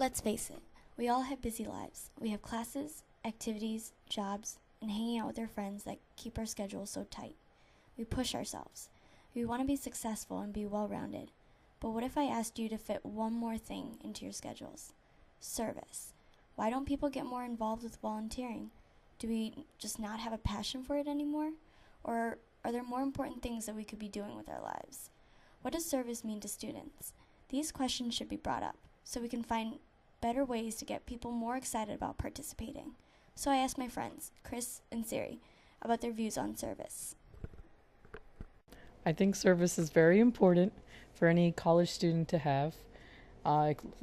Let's face it, we all have busy lives. We have classes, activities, jobs, and hanging out with our friends that keep our schedules so tight. We push ourselves. We want to be successful and be well-rounded. But what if I asked you to fit one more thing into your schedules? Service. Why don't people get more involved with volunteering? Do we just not have a passion for it anymore? Or are there more important things that we could be doing with our lives? What does service mean to students? These questions should be brought up so we can find better ways to get people more excited about participating. So I asked my friends, Chris and Siri, about their views on service. I think service is very important for any college student to have.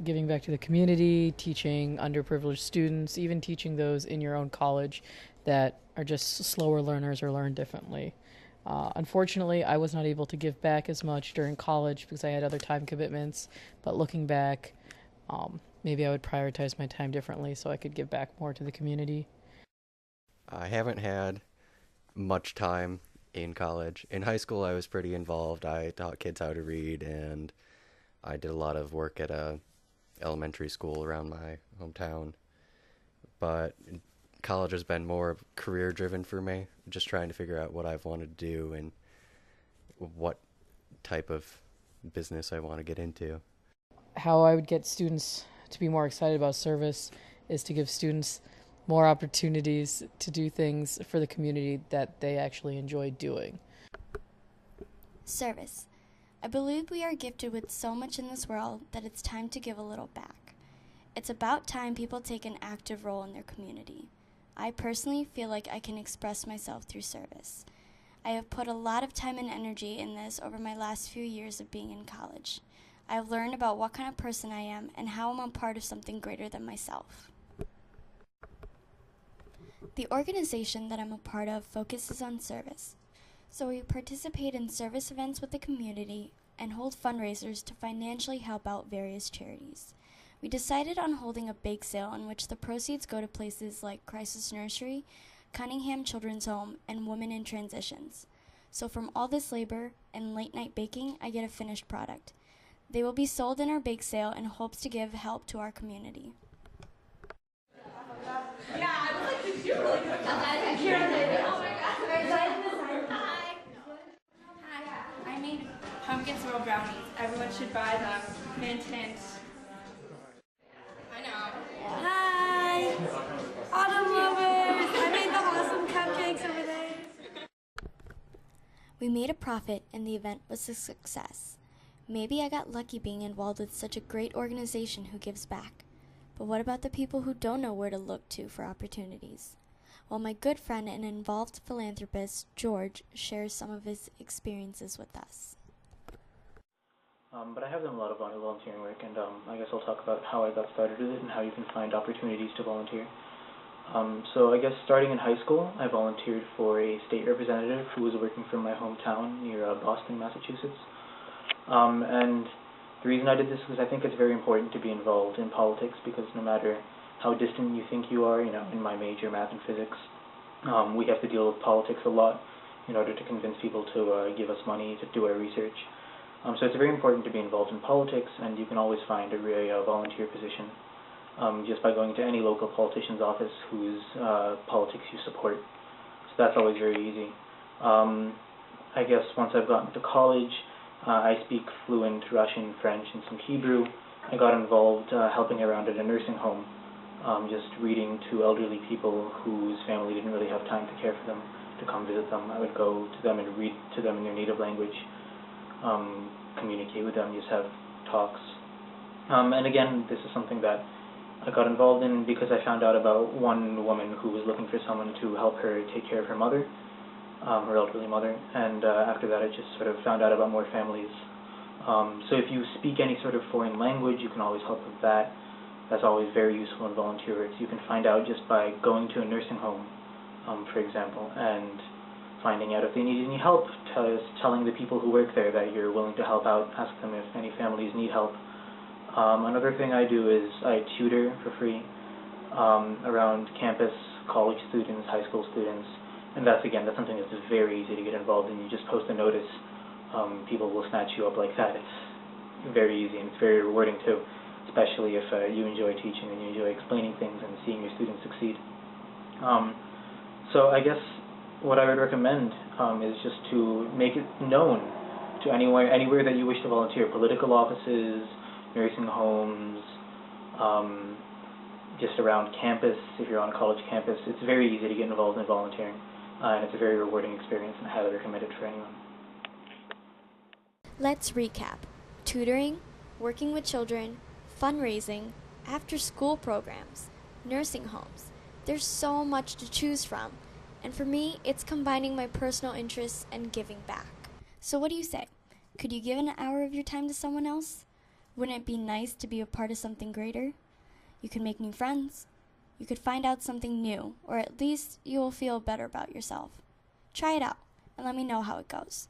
Giving back to the community, teaching underprivileged students, even teaching those in your own college that are just slower learners or learn differently. Unfortunately, I was not able to give back as much during college because I had other time commitments, but looking back, maybe I would prioritize my time differently so I could give back more to the community. I haven't had much time in college. In high school, I was pretty involved. I taught kids how to read, and I did a lot of work at a elementary school around my hometown. But college has been more career driven for me, just trying to figure out what I've wanted to do and what type of business I want to get into. How I would get students to be more excited about service is to give students more opportunities to do things for the community that they actually enjoy doing. Service. I believe we are gifted with so much in this world that it's time to give a little back. It's about time people take an active role in their community. I personally feel like I can express myself through service. I have put a lot of time and energy in this over my last few years of being in college. I have learned about what kind of person I am and how I'm a part of something greater than myself. The organization that I'm a part of focuses on service. So we participate in service events with the community and hold fundraisers to financially help out various charities. We decided on holding a bake sale in which the proceeds go to places like Crisis Nursery, Cunningham Children's Home, and Women in Transitions. So from all this labor and late night baking, I get a finished product. They will be sold in our bake sale in hopes to give help to our community. I made pumpkin swirl brownies. Everyone should buy them. Hint, hint. I know. Hi! Autumn lovers! I made the awesome cupcakes over there. We made a profit and the event was a success. Maybe I got lucky being involved with such a great organization who gives back. But what about the people who don't know where to look to for opportunities? Well, my good friend and involved philanthropist, George, shares some of his experiences with us. But I have done a lot of volunteering work, and I guess I'll talk about how I got started with it and how you can find opportunities to volunteer. So I guess starting in high school, I volunteered for a state representative who was working from my hometown near Boston, Massachusetts. And the reason I did this is I think it's very important to be involved in politics because no matter how distant you think you are, in my major, math and physics, we have to deal with politics a lot in order to convince people to give us money to do our research. So it's very important to be involved in politics, and you can always find a volunteer position just by going to any local politician's office whose politics you support. So that's always very easy. I guess once I've gotten to college, I speak fluent Russian, French, and some Hebrew. I got involved helping around at a nursing home, just reading to elderly people whose family didn't really have time to care for them, to come visit them. I would go to them and read to them in their native language, communicate with them, just have talks. And again, this is something that I got involved in because I found out about one woman who was looking for someone to help her take care of her mother, her elderly mother, and after that I just sort of found out about more families. So if you speak any sort of foreign language, you can always help with that. That's always very useful in volunteer work. You can find out just by going to a nursing home, for example, and finding out if they need any help, telling the people who work there that you're willing to help out, ask them if any families need help. Another thing I do is I tutor for free around campus, college students, high school students, and that's something that's very easy to get involved in. You just post a notice, people will snatch you up like that. It's very easy and it's very rewarding too. especially if you enjoy teaching and you enjoy explaining things and seeing your students succeed. So I guess what I would recommend is just to make it known to anywhere that you wish to volunteer, political offices, nursing homes, just around campus, if you're on a college campus. It's very easy to get involved in volunteering, and it's a very rewarding experience, and I highly recommend it for anyone. Let's recap. Tutoring, working with children, fundraising, after-school programs, nursing homes. There's so much to choose from, and for me, it's combining my personal interests and giving back. So what do you say? Could you give an hour of your time to someone else? Wouldn't it be nice to be a part of something greater? You could make new friends. You could find out something new, or at least you will feel better about yourself. Try it out, and let me know how it goes.